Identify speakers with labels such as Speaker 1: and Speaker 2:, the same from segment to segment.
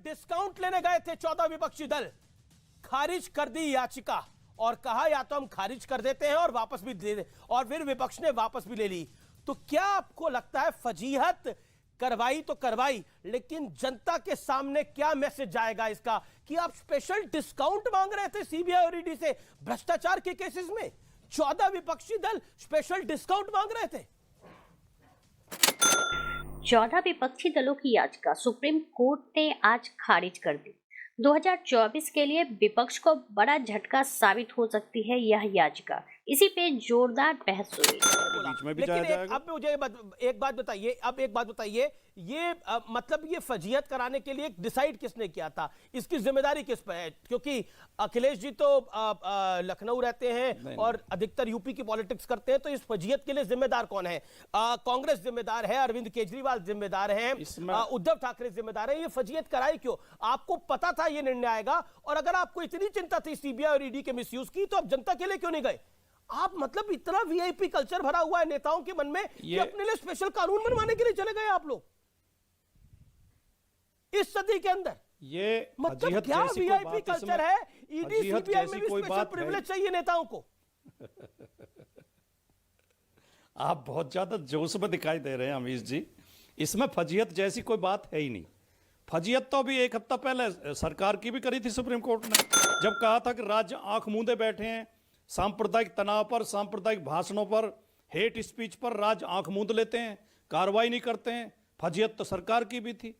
Speaker 1: Discount लेने गए थे 14 विपक्षी दल, खारिज कर दी याचिका और कहा या तो हम खारिज कर देते हैं और वापस भी दे दे, और फिर विपक्ष ने वापस भी ले ली। तो क्या आपको लगता है फजीहत करवाई तो करवाई, लेकिन जनता के सामने क्या मैसेज जाएगा इसका कि आप स्पेशल डिस्काउंट मांग रहे थे सीबीआई और ईडी से भ्रष्टाचार के केसेस में? 14 विपक्षी दल स्पेशल डिस्काउंट मांग रहे थे।
Speaker 2: 14 विपक्षी दलों की याचिका सुप्रीम कोर्ट ने आज खारिज कर दी। 2024 के लिए विपक्ष को बड़ा झटका साबित हो सकती है यह याचिका। इसी पे जोरदार बहस हुई।
Speaker 3: बीच में भी
Speaker 1: लेकिन अब मुझे एक बात बताइए, ये मतलब ये फजीहत कराने के लिए डिसाइड किसने किया था? इसकी जिम्मेदारी किस पर है? क्योंकि अखिलेश जी तो लखनऊ रहते हैं और अधिकतर यूपी की पॉलिटिक्स करते हैं, तो इस फजीहत के लिए जिम्मेदार कौन है? कांग्रेस जिम्मेदार है, अरविंद केजरीवाल जिम्मेदार है, उद्धव ठाकरे जिम्मेदार है। ये फजीहत कराई क्यों? आपको पता था ये निर्णय आएगा, और अगर आपको इतनी चिंता थी सीबीआई और ईडी के मिसयूज की, तो आप जनता के लिए क्यों नहीं गए? आप मतलब इतना वीआईपी कल्चर भरा हुआ है नेताओं के मन में कि अपने लिए स्पेशल कानून बनवाने के लिए चले गए आप लोग इस सदी के अंदर।
Speaker 3: ये
Speaker 1: मतलब क्या वीआईपी कल्चर है? ईडी सीबीआई में भी स्पेशल प्रिविलेज चाहिए नेताओं को।
Speaker 3: आप बहुत ज्यादा जोश में दिखाई दे रहे हैं अमीश जी। इसमें फजीहत जैसी कोई बात है ही नहीं। फजीहत तो अभी एक हफ्ता पहले सरकार की भी करी थी सुप्रीम कोर्ट ने, जब कहा था कि राज्य आंख मूंदे बैठे हैं, सांप्रदायिक तनाव पर, सांप्रदायिक भाषणों पर, हेट स्पीच पर राज्य आंख मूंद लेते हैं, कार्रवाई नहीं करते हैं। फजीहत तो सरकार की भी थी।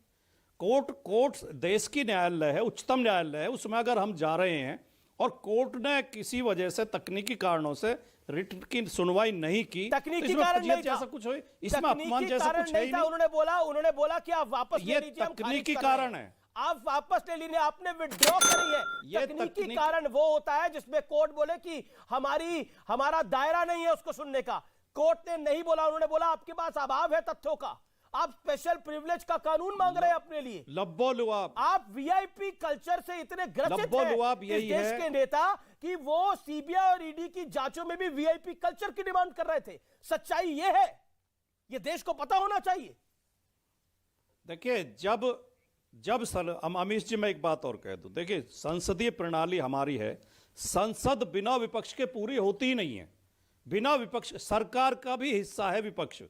Speaker 3: कोर्ट देश की न्यायालय है, उच्चतम न्यायालय है, उसमें अगर हम जा रहे हैं और कोर्ट ने किसी वजह से तकनीकी कारणों से रिट की सुनवाई नहीं की,
Speaker 1: तकनीकी कारण नहीं
Speaker 3: जैसा कुछ हो, इसमें अपमान जैसा कुछ है ही नहीं।
Speaker 1: उन्होंने बोला कि आप वापस ले
Speaker 3: ये
Speaker 1: लीजिए, हम
Speaker 3: तकनीकी कारण है।
Speaker 1: आप वापस ले लीजिए, आपने विड्रॉ करी है।
Speaker 3: ये
Speaker 1: तकनीकी कारण वो होता है जिसमें कोर्ट बोले कि हमारा दायरा नहीं है उसको सुनने का। कोर्ट ने नहीं बोला, उन्होंने बोला आपके पास अभाव है तथ्यों का, आप स्पेशल प्रिविलेज का कानून मांग रहे हैं अपने लिए।
Speaker 3: लब्बो लुआब।
Speaker 1: आप वीआईपी कल्चर से इतने ग्रसित हैं
Speaker 3: इस
Speaker 1: देश के नेता कि वो सीबीआई और ईडी की जांचों में भी वीआईपी कल्चर की डिमांड कर रहे थे। सच्चाई ये है, ये देश को पता होना चाहिए।
Speaker 3: देखिए, जब अमीश जी मैं एक बात और कह दूं, देखिए संसदीय प्रणाली हमारी है, संसद बिना विपक्ष के पूरी होती ही नहीं है। बिना विपक्ष, सरकार का भी हिस्सा है विपक्ष,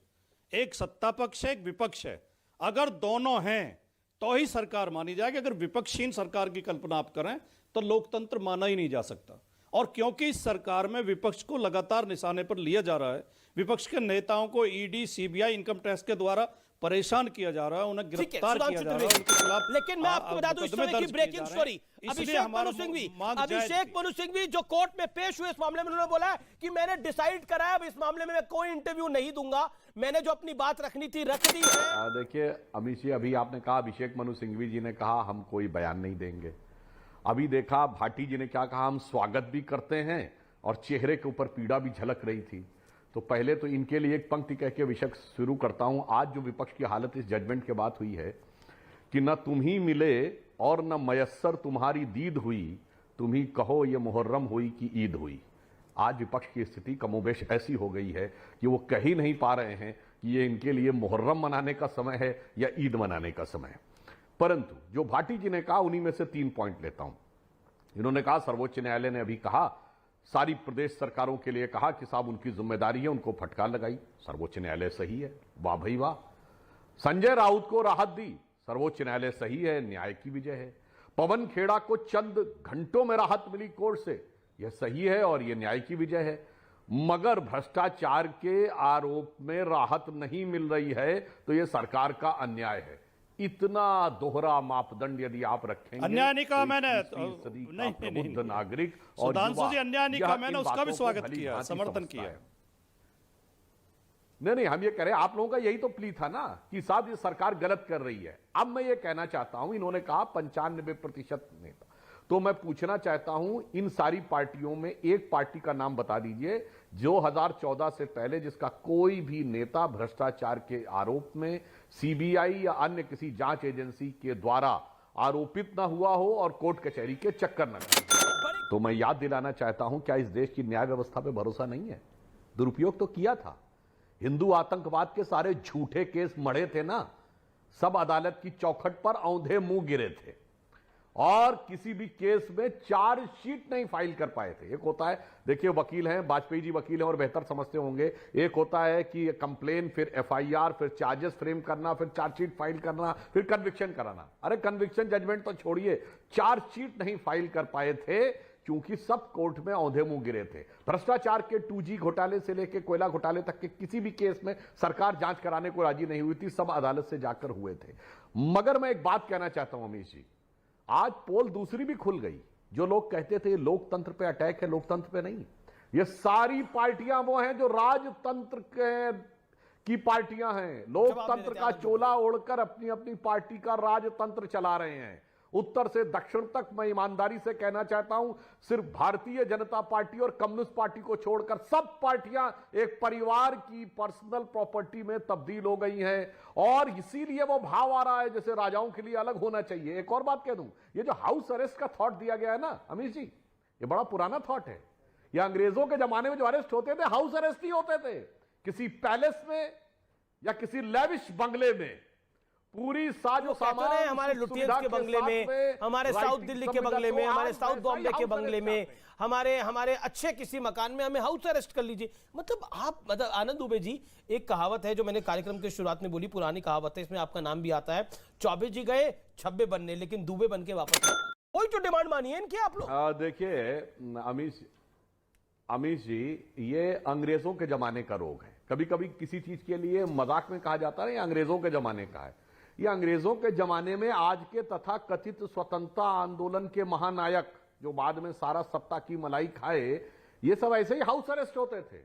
Speaker 3: एक सत्ता पक्ष है, एक विपक्ष है। अगर दोनों हैं तो ही सरकार मानी जाएगी। अगर विपक्षहीन सरकार की कल्पना आप करें तो लोकतंत्र माना ही नहीं जा सकता। और क्योंकि इस सरकार में विपक्ष को लगातार निशाने पर लिया जा रहा है, विपक्ष के नेताओं को ईडी, सीबीआई, इनकम टैक्स के द्वारा परेशान किया जा रहा है, उन्हें गिरफ्तार किया जा रहा है, उनके खिलाफ।
Speaker 1: लेकिन मैं आपको बता दूं इस समय की ब्रेकिंग स्टोरी, अभिषेक मनु सिंह भी जो कोर्ट में पेश हुए इस मामले में, उन्होंने बोला है कि मैंने डिसाइड करा है, अब इस मामले में मैं कोई इंटरव्यू नहीं दूंगा, मैंने जो अपनी बात रखनी थी रख दी है।
Speaker 4: देखिए अमीश जी, अभी आपने कहा अभिषेक मनु सिंघवी जी ने कहा हम कोई बयान नहीं देंगे। अभी देखा भाटी जी ने क्या कहा, हम स्वागत भी करते हैं, और चेहरे के ऊपर पीड़ा भी झलक रही थी। तो पहले तो इनके लिए एक पंक्ति कह के विषय शुरू करता हूं। आज जो विपक्ष की हालत इस जजमेंट के बाद हुई है कि न तुम ही मिले और न मयस्सर तुम्हारी दीद हुई, तुम ही कहो ये मुहर्रम हुई कि ईद हुई। आज विपक्ष की स्थिति कमोबेश ऐसी हो गई है कि वो कह ही नहीं पा रहे हैं कि ये इनके लिए मुहर्रम मनाने का समय है या ईद मनाने का समय है। परंतु जो भाटी जी ने कहा उन्हीं में से 3 पॉइंट लेता हूं। इन्होंने कहा सर्वोच्च न्यायालय ने अभी कहा, सारी प्रदेश सरकारों के लिए कहा कि साहब उनकी जिम्मेदारी है, उनको फटकार लगाई। सर्वोच्च न्यायालय सही है, वाह भाई वाह। संजय राउत को राहत दी, सर्वोच्च न्यायालय सही है, न्याय की विजय है। पवन खेड़ा को चंद घंटों में राहत मिली कोर्ट से, यह सही है और यह न्याय की विजय है। मगर भ्रष्टाचार के आरोप में राहत नहीं मिल रही है तो यह सरकार का अन्याय है। इतना दोहरा मापदंड यदि आप रखेंगे,
Speaker 3: अन्याय नहीं कहा मैंने,
Speaker 4: प्रबुद्ध नागरिक और
Speaker 3: सुधांशु जी अन्याय नहीं कहा मैंने, उसका भी स्वागत किया, समर्थन किया।
Speaker 4: नहीं, हम ये कह रहे हैं, आप लोगों का यही तो प्ली था ना कि साहब ये सरकार गलत कर रही है। अब मैं ये कहना चाहता हूं, इन्होंने कहा 95% नेता, तो मैं पूछना चाहता हूं इन सारी पार्टियों में एक पार्टी का नाम बता दीजिए 2014 से पहले जिसका कोई भी नेता भ्रष्टाचार के आरोप में सीबीआई या अन्य किसी जांच एजेंसी के द्वारा आरोपित ना हुआ हो और कोर्ट कचहरी के चक्कर न लगे। तो मैं याद दिलाना चाहता हूं, क्या इस देश की न्याय व्यवस्था पे भरोसा नहीं है? दुरुपयोग तो किया था। हिंदू आतंकवाद के सारे झूठे केस मढ़े थे ना, सब अदालत की चौखट पर औंधे मुंह गिरे थे। और किसी भी केस में चार्जशीट नहीं फाइल कर पाए थे। एक होता है, देखिए वकील हैं, वाजपेयी जी वकील हैं और बेहतर समझते होंगे, एक होता है कि कंप्लेन, फिर एफआईआर, फिर चार्जेस फ्रेम करना, फिर चार्जशीट फाइल करना, फिर कन्विक्शन कराना। अरे कन्विक्शन जजमेंट तो छोड़िए, चार्जशीट नहीं फाइल कर पाए थे क्योंकि सब कोर्ट में औंधे मुंह गिरे थे। भ्रष्टाचार के 2G घोटाले से लेकर कोयला घोटाले तक के किसी भी केस में सरकार जांच कराने को राजी नहीं हुई थी, सब अदालत से जाकर हुए थे। मगर मैं एक बात कहना चाहता हूं अमीश जी, आज पोल दूसरी भी खुल गई। जो लोग कहते थे लोकतंत्र पे अटैक है, लोकतंत्र पे नहीं, ये सारी पार्टियां वो हैं जो राजतंत्र की पार्टियां हैं। लोकतंत्र का चोला ओढ़कर अपनी अपनी पार्टी का राजतंत्र चला रहे हैं। उत्तर से दक्षिण तक मैं ईमानदारी से कहना चाहता हूं, सिर्फ भारतीय जनता पार्टी और कम्युनिस्ट पार्टी को छोड़कर सब पार्टियां एक परिवार की पर्सनल प्रॉपर्टी में तब्दील हो गई हैं। और इसीलिए वो भाव आ रहा है जैसे राजाओं के लिए अलग होना चाहिए। एक और बात कह दूं, ये जो हाउस अरेस्ट का थॉट दिया गया है ना अमीश जी, ये बड़ा पुराना थॉट है। ये अंग्रेजों के जमाने में जो अरेस्ट होते थे, हाउस अरेस्ट ही होते थे, किसी पैलेस में या किसी लेविश बंगले में पूरी साजो सामान,
Speaker 1: हमारे लुटियंस के बंगले में, हमारे साउथ दिल्ली के बंगले में, हमारे साउथ बॉम्बे के बंगले में, हमारे अच्छे किसी मकान में हमें हाउस अरेस्ट कर लीजिए। मतलब आनंद दुबे जी, एक कहावत है जो मैंने कार्यक्रम की शुरुआत में बोली, पुरानी कहावत है, इसमें आपका नाम भी आता है, चौबे जी गए छब्बे बनने, लेकिन दुबे बन के वापस आए। कोई तो डिमांड मानिए इनकी आप लोग।
Speaker 4: देखिए अमीश जी, ये अंग्रेजों के जमाने का रोग है। कभी कभी किसी चीज के लिए मजाक में कहा जाता है ये अंग्रेजों के जमाने का है। ये अंग्रेजों के जमाने में आज के तथा कथित स्वतंत्रता आंदोलन के महानायक जो बाद में सारा सत्ता की मलाई खाए, ये सब ऐसे ही हाउस अरेस्ट होते थे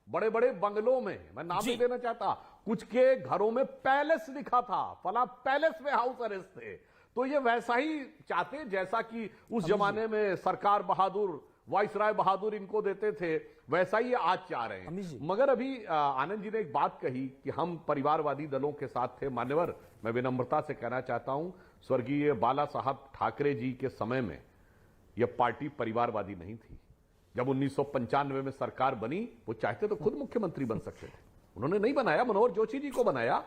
Speaker 4: बड़े बड़े बंगलों में। मैं नाम नहीं देना चाहता, कुछ के घरों में पैलेस लिखा था, फला पैलेस में हाउस अरेस्ट थे। तो ये वैसा ही चाहते जैसा कि उस जमाने में सरकार बहादुर, वाइसराय बहादुर इनको देते थे, वैसा ही आज चाह रहे हैं। मगर अभी आनंद जी ने एक बात कही कि हम परिवारवादी दलों के साथ थे। मान्यवर, मैं विनम्रता से कहना चाहता हूं, स्वर्गीय बाला साहब ठाकरे जी के समय में यह पार्टी परिवारवादी नहीं थी। जब 1995 में सरकार बनी, वो चाहते तो खुद मुख्यमंत्री बन सकते थे, उन्होंने नहीं बनाया, मनोहर जोशी जी को बनाया।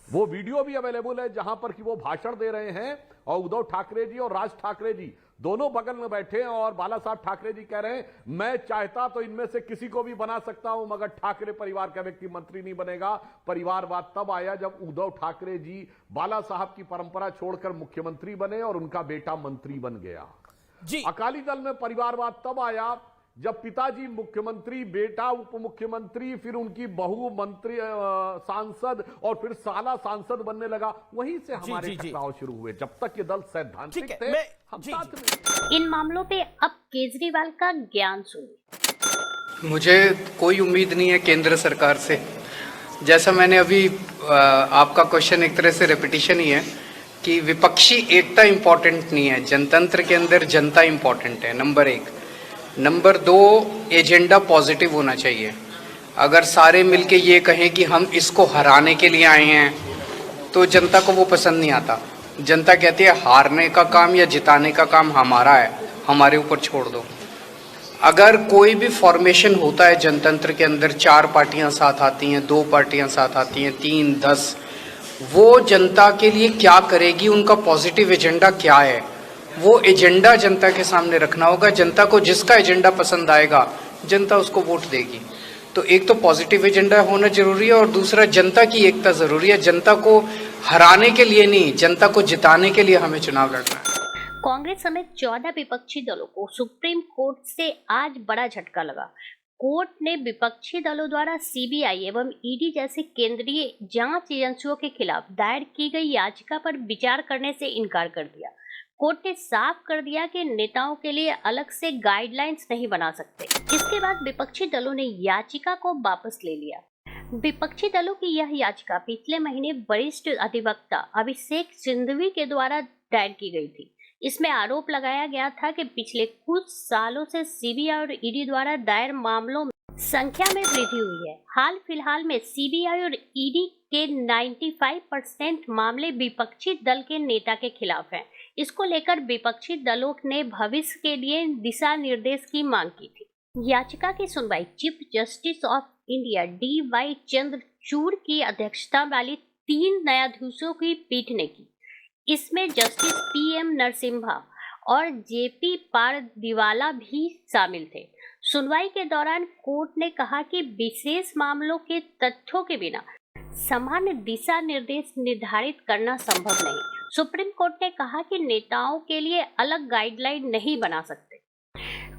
Speaker 4: वो वीडियो भी अवेलेबल है जहां पर कि वो भाषण दे रहे हैं और उद्धव ठाकरे जी और राज ठाकरे जी दोनों बगल में बैठे हैं और बाला साहब ठाकरे जी कह रहे हैं मैं चाहता तो इनमें से किसी को भी बना सकता हूं, मगर ठाकरे परिवार का व्यक्ति मंत्री नहीं बनेगा। परिवारवाद तब आया जब उद्धव ठाकरे जी बाला साहब की परंपरा छोड़कर मुख्यमंत्री बने और उनका बेटा मंत्री बन गया जी। अकाली दल में परिवारवाद तब आया जब पिताजी मुख्यमंत्री, बेटा उप मुख्यमंत्री, फिर उनकी बहू मंत्री, सांसद और फिर साला सांसद बनने लगा। वहीं से हमारे टकराव शुरू हुए। जब तक ये दल सैद्धांतिक थे, हम साथ में।
Speaker 2: इन मामलों पे अब केजरीवाल का ज्ञान सुनिए।
Speaker 5: मुझे कोई उम्मीद नहीं है केंद्र सरकार से। जैसा मैंने अभी आपका क्वेश्चन एक तरह से रेपिटेशन ही है कि विपक्षी एकता इम्पोर्टेंट नहीं है, जनतंत्र के अंदर जनता इम्पोर्टेंट है, नंबर 1। नंबर 2, एजेंडा पॉजिटिव होना चाहिए। अगर सारे मिलके ये कहें कि हम इसको हराने के लिए आए हैं तो जनता को वो पसंद नहीं आता। जनता कहती है हारने का काम या जिताने का काम हमारा है, हमारे ऊपर छोड़ दो। अगर कोई भी फॉर्मेशन होता है जनतंत्र के अंदर, 4 पार्टियां साथ आती हैं, 2 पार्टियां साथ आती हैं, 3, 10, वो जनता के लिए क्या करेगी, उनका पॉजिटिव एजेंडा क्या है, वो एजेंडा जनता के सामने रखना होगा। जनता को जिसका एजेंडा पसंद आएगा जनता उसको वोट देगी। तो एक तो पॉजिटिव एजेंडा होना जरूरी है और दूसरा जनता की एकता जरूरी है। जनता को हराने के लिए नहीं, जनता को जिताने के लिए हमें चुनाव लड़ना है।
Speaker 2: कांग्रेस समेत 14 विपक्षी दलों को सुप्रीम कोर्ट से आज बड़ा झटका लगा। कोर्ट ने विपक्षी दलों द्वारा सीबीआई एवं ईडी जैसे केंद्रीय जांच एजेंसियों के खिलाफ दायर की गई याचिका पर विचार करने से इनकार कर दिया। कोर्ट ने साफ कर दिया कि नेताओं के लिए अलग से गाइडलाइंस नहीं बना सकते। इसके बाद विपक्षी दलों ने याचिका को वापस ले लिया। विपक्षी दलों की यह याचिका पिछले महीने वरिष्ठ अधिवक्ता अभिषेक सिंघवी के द्वारा दायर की गई थी। इसमें आरोप लगाया गया था कि पिछले कुछ सालों से सीबीआई और ईडी द्वारा दायर मामलों में संख्या में वृद्धि हुई है। हाल फिलहाल में सीबीआई और ईडी के 95% मामले विपक्षी दल के नेता के खिलाफ हैं। इसको लेकर विपक्षी दलों ने भविष्य के लिए दिशा निर्देश की मांग की थी। याचिका की सुनवाई chief justice of India DY Chandrachud की अध्यक्षता वाली 3 न्यायाधीशों की पीठ ने की। इसमें जस्टिस PM नरसिम्हा, और जेपी पारदीवाला भी शामिल थे। सुनवाई के दौरान कोर्ट ने कहा कि विशेष मामलों के तथ्यों के बिना सामान्य दिशा निर्देश निर्धारित करना संभव नहीं। सुप्रीम कोर्ट ने कहा कि नेताओं के लिए अलग गाइडलाइन नहीं बना सकते।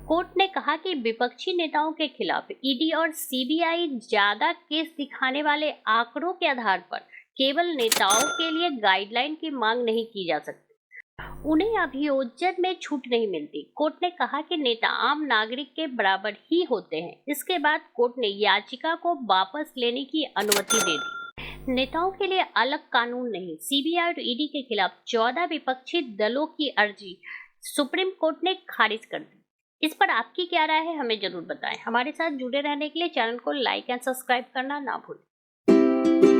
Speaker 2: कोर्ट ने कहा कि विपक्षी नेताओं के खिलाफ ईडी और सीबीआई ज्यादा केस दिखाने वाले आंकड़ों के आधार पर केवल नेताओं के लिए गाइडलाइन की मांग नहीं की जा सकती। उन्हें अभियोजन में छूट नहीं मिलती। कोर्ट ने कहा कि नेता आम नागरिक के बराबर ही होते हैं। इसके बाद कोर्ट ने याचिका को वापस लेने की अनुमति दे दी। नेताओं के लिए अलग कानून नहीं। सीबीआई और ईडी के खिलाफ 14 विपक्षी दलों की अर्जी सुप्रीम कोर्ट ने खारिज कर दी। इस पर आपकी क्या राय है, हमें जरूर बताएं। हमारे साथ जुड़े रहने के लिए चैनल को लाइक एंड सब्सक्राइब करना ना भूलें।